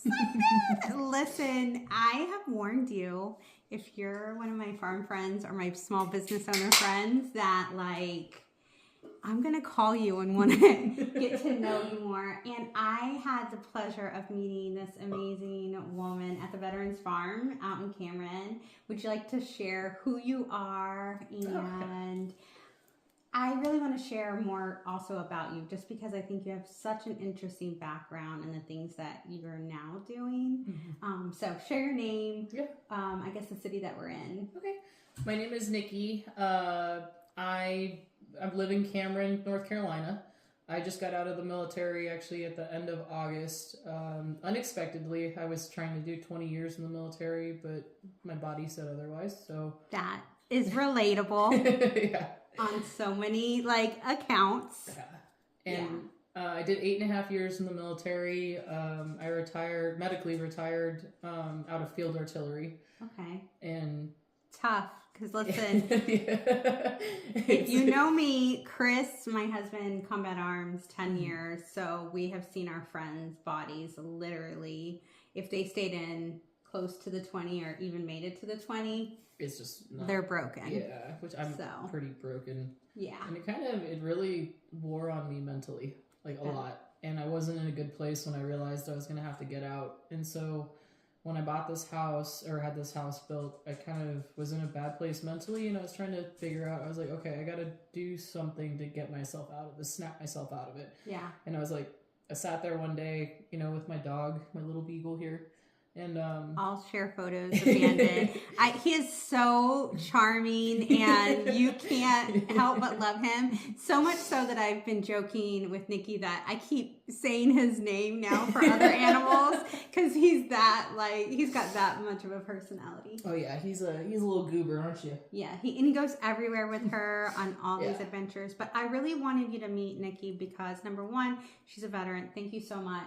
excited. Listen, I have warned you, if you're one of my farm friends or my small business owner friends, that like I'm going to call you and want to get to know you more. And I had the pleasure of meeting this amazing woman at the Veterans Farm out in Cameron. Would you like to share who you are? And I really want to share more also about you, just because I think you have such an interesting background in the things that you're now doing. Mm-hmm. So share your name. Yeah. I guess the city that we're in. Okay. My name is Nicki. I live in Cameron, North Carolina. I just got out of the military actually at the end of August. Unexpectedly, I was trying to do 20 years in the military, but my body said otherwise. So that is relatable. Yeah. On so many like accounts. Yeah. And I did 8.5 years in the military. I medically retired out of field artillery. Okay. And tough. Because listen, if you know me, Chris, my husband, combat arms, 10 years. So we have seen our friends' bodies literally, if they stayed in close to the 20 or even made it to the 20, it's just they're broken. Yeah, which I'm pretty broken. Yeah. And it really wore on me mentally, like a lot. And I wasn't in a good place when I realized I was going to have to get out. And so when I bought this house or had this house built, I kind of was in a bad place mentally, and I was trying to figure out, I was like, okay, I got to do something to get myself out of this, snap myself out of it. Yeah. And I was like, I sat there one day, with my dog, my little beagle here. And I'll share photos of Bandit. He is so charming, and you can't help but love him. So much so that I've been joking with Nicki that I keep saying his name now for other animals, because he's got that much of a personality. Oh yeah, he's a little goober, aren't you? Yeah, he goes everywhere with her on all these adventures. But I really wanted you to meet Nicki because, number one, she's a veteran. Thank you so much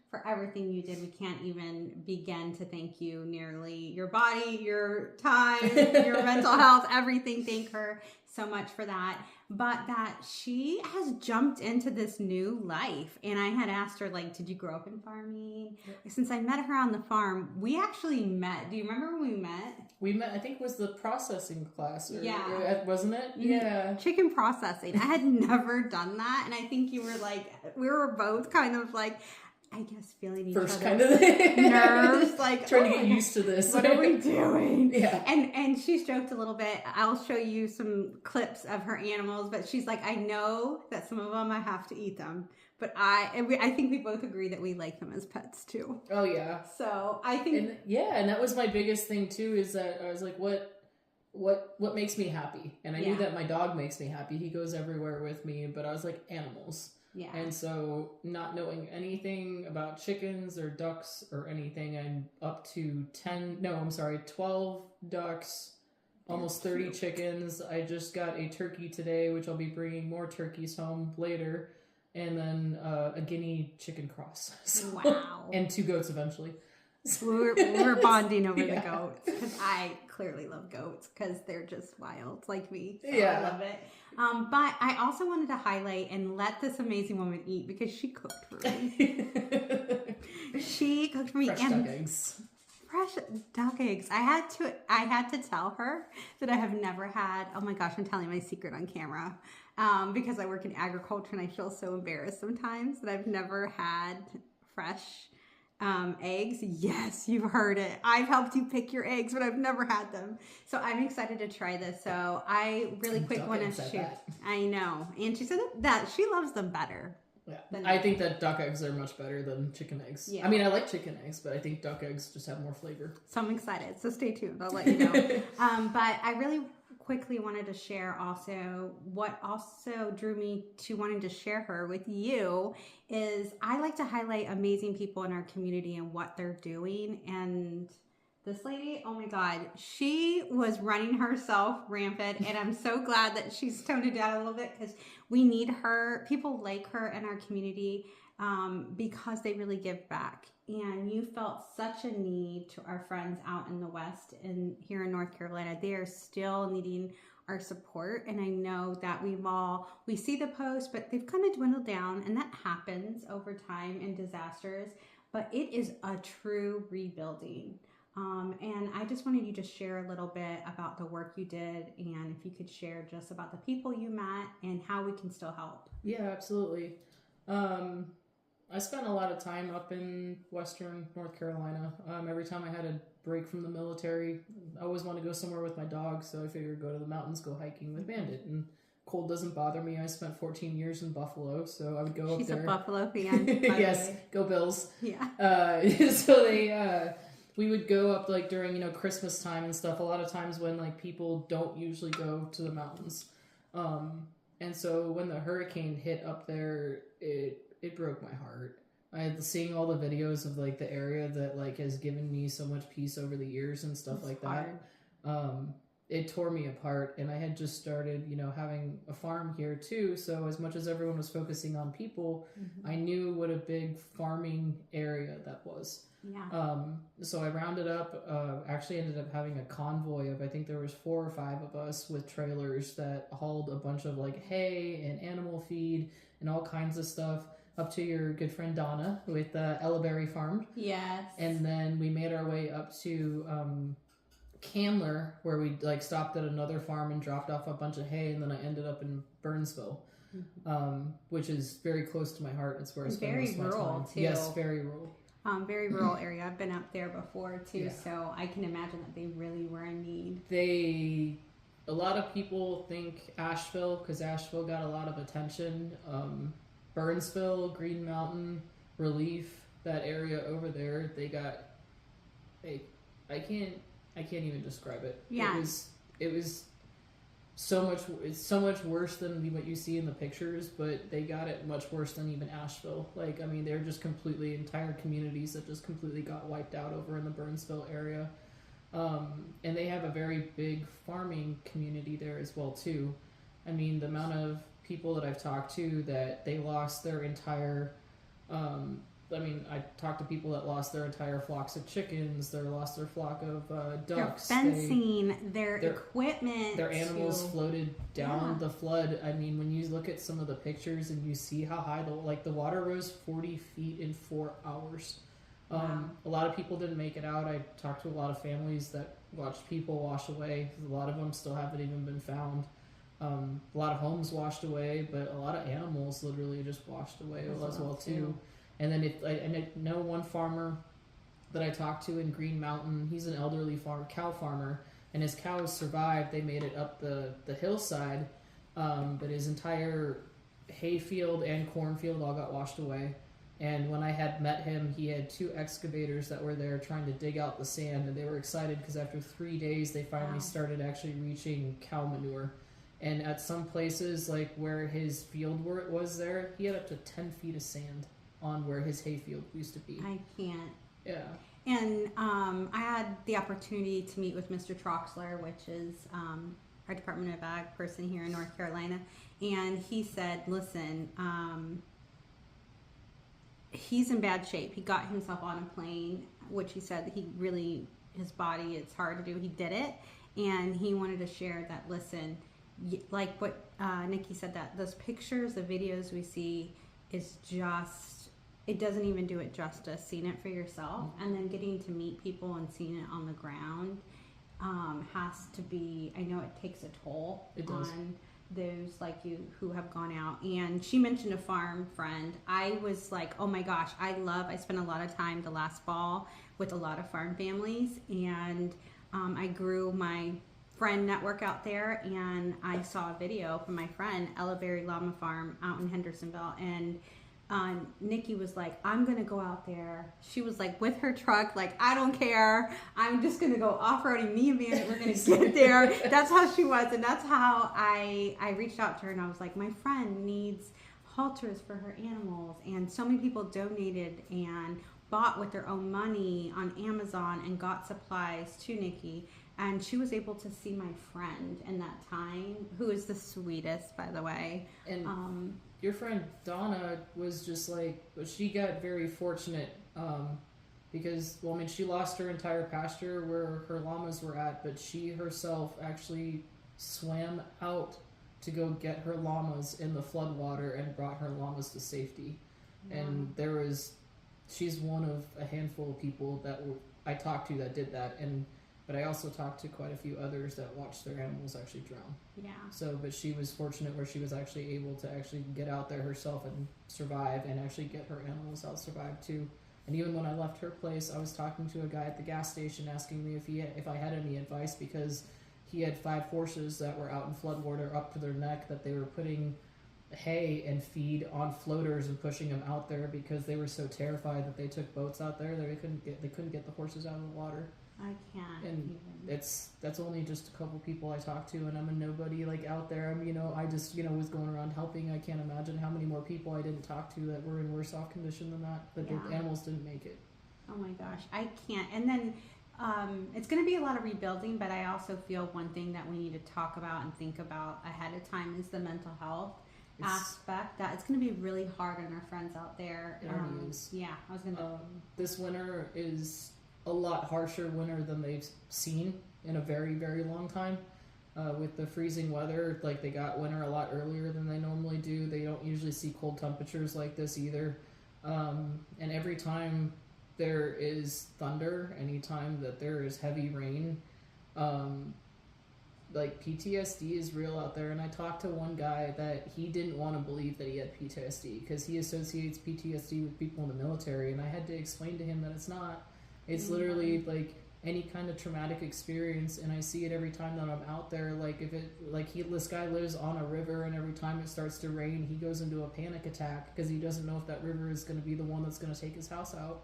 for everything you did. We can't even begin to thank you nearly. Your body, your time, your mental health, everything. Thank her so much for that. But that she has jumped into this new life. And I had asked her, like, did you grow up in farming? Since I met her on the farm, we actually met. Do you remember when we met? We met, I think it was the processing class. Yeah. Wasn't it? Yeah. Chicken processing. I had never done that. And I think you were like, we were both kind of like, I guess feeling each first other kind of nerves, like trying to get used to this. What are we doing? Yeah. And she's joked a little bit. I'll show you some clips of her animals, but she's like, I know that some of them I have to eat them, but I think we both agree that we like them as pets too. Oh yeah. So I think and that was my biggest thing too, is that I was like, what makes me happy? And I knew that my dog makes me happy. He goes everywhere with me, but I was like, animals. Yeah. And so not knowing anything about chickens or ducks or anything, I'm up to 12 ducks, almost 30 chickens. I just got a turkey today, which I'll be bringing more turkeys home later. And then a guinea chicken cross. So, wow. And 2 goats eventually. We're bonding over the goats, because I clearly love goats because they're just wild like me. So I love it. But I also wanted to highlight and let this amazing woman eat, because she cooked for me. She cooked for me. Fresh duck eggs. Fresh duck eggs. I had to tell her that I have never had. Oh my gosh, I'm telling my secret on camera. Because I work in agriculture and I feel so embarrassed sometimes that I've never had fresh eggs. Yes, you've heard it. I've helped you pick your eggs, but I've never had them. So I'm excited to try this. So I really quick want to share. I know. And she said that she loves them better. Yeah. I think that duck eggs are much better than chicken eggs. Yeah. I mean, I like chicken eggs, but I think duck eggs just have more flavor. So I'm excited. So stay tuned. I'll let you know. But I really quickly wanted to share also what also drew me to wanting to share her with you is I like to highlight amazing people in our community and what they're doing. And this lady, oh my God, she was running herself rampant, and I'm so glad that she's toned it down a little bit, because we need her, people like her in our community, because they really give back. And you felt such a need to our friends out in the West and here in North Carolina. They are still needing our support. And I know that we see the posts, but they've kind of dwindled down, and that happens over time in disasters. but it is a true rebuilding. And I just wanted you to share a little bit about the work you did, and if you could share just about the people you met and how we can still help. Yeah, absolutely. I spent a lot of time up in Western North Carolina. Every time I had a break from the military, I always wanted to go somewhere with my dog, so I figured go to the mountains, go hiking with Bandit. And cold doesn't bother me. I spent 14 years in Buffalo, so I would go She's up there. She's a Buffalo fan, by yes, the way. go Bills. Yeah. So we would go up like during, Christmas time and stuff. A lot of times when like people don't usually go to the mountains. And so when the hurricane hit up there, it broke my heart. I had seeing all the videos of like the area that like has given me so much peace over the years and stuff like that. It tore me apart, and I had just started, having a farm here too. So as much as everyone was focusing on people, I knew what a big farming area that was. Yeah. So I rounded up, actually ended up having a convoy of, I think there was 4 or 5 of us with trailers that hauled a bunch of like hay and animal feed and all kinds of stuff up to your good friend Donna with Elleberry Farm. Yes. And then we made our way up to Candler, where we like stopped at another farm and dropped off a bunch of hay, and then I ended up in Burnsville, which is very close to my heart. It's where I spend most of my time. Very rural too. Yes, very rural. Very rural area. I've been up there before too, so I can imagine that they really were in need. A lot of people think Asheville, because Asheville got a lot of attention. Burnsville, Green Mountain, Relief, that area over there, I can't even describe it. Yeah. It was so much. It's so much worse than what you see in the pictures, but they got it much worse than even Asheville. Like, I mean, they're just entire communities that just completely got wiped out over in the Burnsville area. And they have a very big farming community there as well too. I mean, the amount of people that I've talked to that they lost their entire I talked to people that lost their entire flocks of chickens. They lost their flock of ducks. Their fencing, their equipment. Their animals floated down the flood. I mean, when you look at some of the pictures and you see how high the water rose 40 feet in 4 hours. A lot of people didn't make it out. I talked to a lot of families that watched people wash away. A lot of them still haven't even been found. A lot of homes washed away, but a lot of animals literally just washed away as well too. And then I know one farmer that I talked to in Green Mountain. He's an elderly cow farmer, and his cows survived. They made it up the hillside, but his entire hayfield and cornfield all got washed away. And when I had met him, he had 2 excavators that were there trying to dig out the sand, and they were excited because after 3 days, they finally started actually reaching cow manure. And at some places, like where his field was there, he had up to 10 feet of sand on where his hayfield used to be. I can't. Yeah. And I had the opportunity to meet with Mr. Troxler, which is our Department of Ag person here in North Carolina. And he said, listen, he's in bad shape. He got himself on a plane, which he said his body, it's hard to do. He did it. And he wanted to share that, listen, like what Nicki said, that those pictures, the videos we see is just, it doesn't even do it justice seeing it for yourself. And then getting to meet people and seeing it on the ground has to be, I know it takes a toll on those like you who have gone out. And she mentioned a farm friend. I was like, oh my gosh, I spent a lot of time the last fall with a lot of farm families, and I grew my friend network out there, and I saw a video from my friend Elleberry Llama Farm out in Hendersonville, and Nicki was like, I'm gonna go out there. She was like with her truck, like, I don't care, I'm just gonna go off-roading. Me and Bandit, we're gonna get there. That's how she was, and that's how I reached out to her, and I was like, my friend needs halters for her animals. And so many people donated and bought with their own money on Amazon and got supplies to Nicki. And she was able to see my friend in that time, who is the sweetest, by the way. And your friend Donna was just like, she got very fortunate because, well, I mean, she lost her entire pasture where her llamas were at, but she herself actually swam out to go get her llamas in the floodwater and brought her llamas to safety. Yeah. And she's one of a handful of people that I talked to that did that, but I also talked to quite a few others that watched their animals actually drown. Yeah. So, but she was fortunate where she was actually able to actually get out there herself and survive, and actually get her animals out survive too. And even when I left her place, I was talking to a guy at the gas station asking me if I had any advice, because he had 5 horses that were out in floodwater up to their neck, that they were putting hay and feed on floaters and pushing them out there because they were so terrified that they took boats out there that they couldn't get the horses out of the water. I can't. And that's only just a couple people I talked to, and I'm a nobody like out there. I just was going around helping. I can't imagine how many more people I didn't talk to that were in worse off condition than that. But the animals didn't make it. Oh my gosh, I can't. And then it's going to be a lot of rebuilding, but I also feel one thing that we need to talk about and think about ahead of time is the mental health aspect. That it's going to be really hard on our friends out there. It already is. Yeah, I was going to. This winter is a lot harsher winter than they've seen in a very, very long time. With the freezing weather, like they got winter a lot earlier than they normally do. They don't usually see cold temperatures like this either. And every time there is thunder, anytime that there is heavy rain, like PTSD is real out there. And I talked to one guy that he didn't want to believe that he had PTSD because he associates PTSD with people in the military, and I had to explain to him that it's not. It's literally like any kind of traumatic experience, and I see it every time that I'm out there. Like this guy lives on a river, and every time it starts to rain, he goes into a panic attack because he doesn't know if that river is going to be the one that's going to take his house out.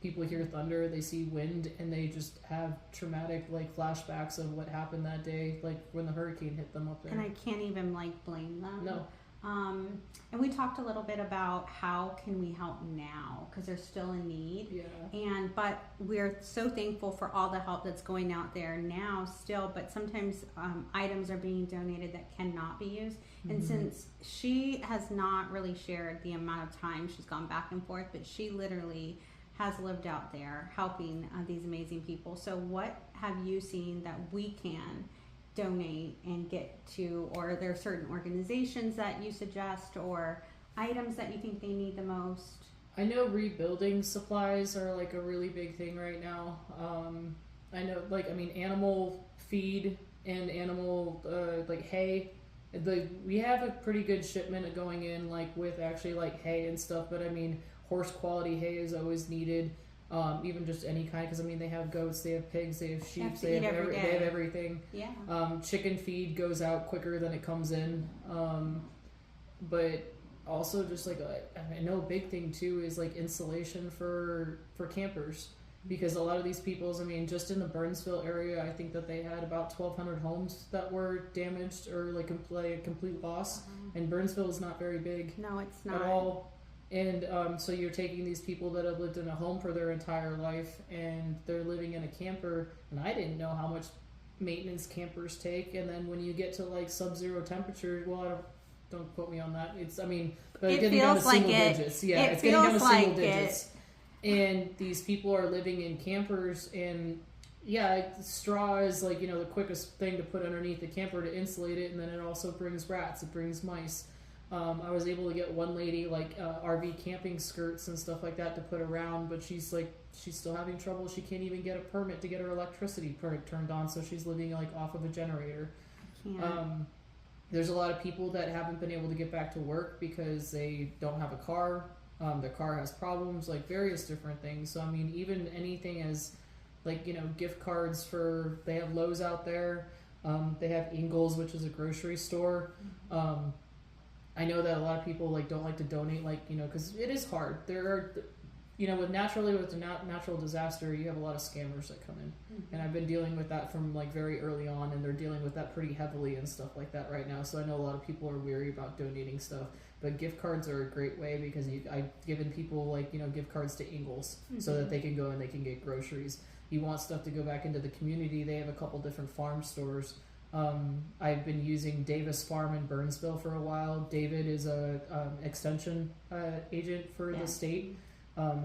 People hear thunder, they see wind, and they just have traumatic like flashbacks of what happened that day, like when the hurricane hit them up there. And I can't even like blame them. No. And we talked a little bit about how can we help now because they're still in need. Yeah. But we're so thankful for all the help that's going out there now still. But sometimes items are being donated that cannot be used. And since she has not really shared the amount of time she's gone back and forth, but she literally has lived out there helping these amazing people. So what have you seen that we can donate and get to, or are there certain organizations that you suggest or items that you think they need the most? I know rebuilding supplies are like a really big thing right now. I know animal feed and animal like hay. We have a pretty good shipment going in like with actually like hay and stuff, but I mean horse quality hay is always needed. Even just any kind, because they have goats, they have pigs, they have sheep, they have everything. Yeah. Chicken feed goes out quicker than it comes in. But also just like I know a big thing too is like insulation for campers, because a lot of these people's just in the Burnsville area, I think that they had about 1,200 homes that were damaged or like a complete loss. And Burnsville is not very big. No, it's not at all. And so you're taking these people that have lived in a home for their entire life, and they're living in a camper, and I didn't know how much maintenance campers take. And then when you get to like sub-zero temperature, well, don't quote me on that. But it getting down to feels like single it. digits. Yeah, it it's getting down to feels single like digits. And these people are living in campers, and yeah, straw is like the quickest thing to put underneath the camper to insulate it, and then it also brings rats, it brings mice. I was able to get one lady like RV camping skirts and stuff like that to put around, but she's still having trouble. She can't even get a permit to get her electricity turned on, so she's living like off of a generator. There's a lot of people that haven't been able to get back to work because they don't have a car. Their car has problems, like various different things. So even anything as like gift cards they have Lowe's out there. They have Ingles, which is a grocery store. I know that a lot of people don't like to donate, because it is hard. There are, with a natural disaster, you have a lot of scammers that come in, and I've been dealing with that from very early on, and they're dealing with that pretty heavily and stuff like that right now. So I know a lot of people are weary about donating stuff, but gift cards are a great way because I've given people gift cards to Ingles so that they can go and they can get groceries. You want stuff to go back into the community? They have a couple different farm stores. I've been using Davis Farm in Burnsville for a while. David is a extension agent for the state.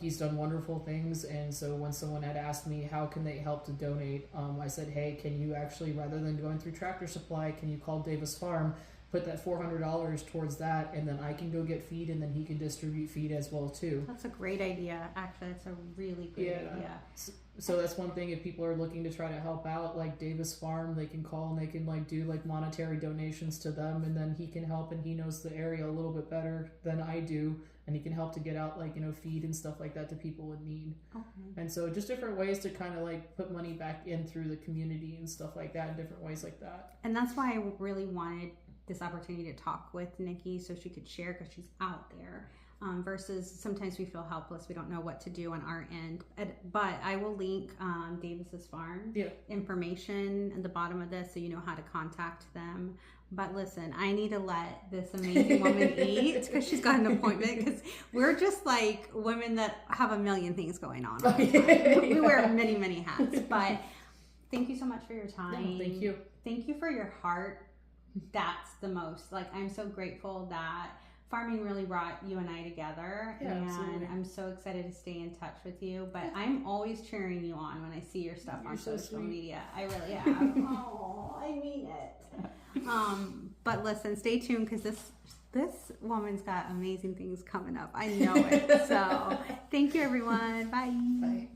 He's done wonderful things, and so when someone had asked me how can they help to donate, I said, hey, can you actually, rather than going through Tractor Supply, can you call Davis Farm? put that $400 towards that, and then I can go get feed, and then he can distribute feed as well too. That's a great idea. Actually, it's a really great idea. So that's one thing. If people are looking to try to help out, like Davis Farm, they can call and they can like do like monetary donations to them, and then he can help, and he knows the area a little bit better than I do, and he can help to get out like, you know, feed and stuff like that to people in need. Okay. And so just different ways to kind of like put money back in through the community and stuff like that, in different ways like that. And that's why I really wanted this opportunity to talk with Nicki so she could share, because she's out there. Versus sometimes we feel helpless. We don't know what to do on our end. But I will link Davis's Farm information at the bottom of this so you know how to contact them. But listen, I need to let this amazing woman eat because she's got an appointment, because we're just like women that have a million things going on all the time. We wear many, many hats. But thank you so much for your time. No, thank you. Thank you for your heart. That's the most. Like, I'm so grateful that farming really brought you and I together, and absolutely. I'm so excited to stay in touch with you. But I'm always cheering you on when I see your stuff on social media. I really am. Oh, I mean it. But listen, stay tuned, because this woman's got amazing things coming up. I know it. So thank you, everyone. Bye. Bye.